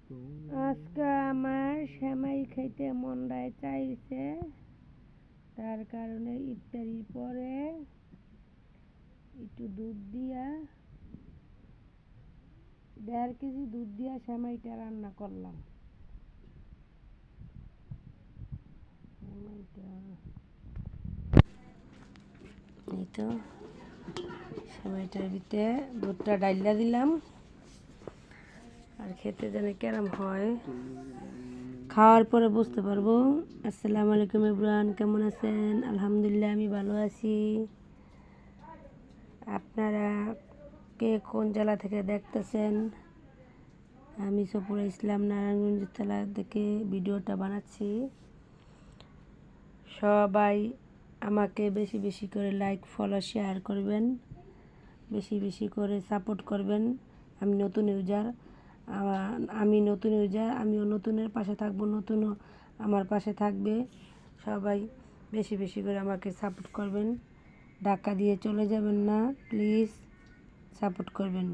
আজকে আমার সেমাই খাইতে মনটায় চাইছে, তার কারণে ইফতারির পরে একটু দুধ দিয়া 1.5 কেজি দুধ দিয়া সেমাইটা রান্না করলাম। এই তো সেমাইটার ভিতরে দুধটা ডাইলা দিলাম, আর খেতে জানি কেরম হয় খাওয়ার পরে বুঝতে পারবো। আসসালামু আলাইকুম এভরিওয়ান, কেমন আছেন? আলহামদুলিল্লাহ আমি ভালো আছি। আপনারা কে কোন জেলা থেকে দেখতেছেন? আমি সপুরা ইসলাম নারায়ণগঞ্জ জেলা থেকে ভিডিওটা বানাচ্ছি। সবাই আমাকে বেশি বেশি করে লাইক ফলো শেয়ার করবেন, বেশি বেশি করে সাপোর্ট করবেন। আমি নতুন ইউজার, আমিও নতুনের পাশে থাকবো, নতুনও আমার পাশে থাকবে। সবাই বেশি বেশি করে আমাকে সাপোর্ট করবেন, ধাক্কা দিয়ে চলে যাবেন না, প্লিজ সাপোর্ট করবেন।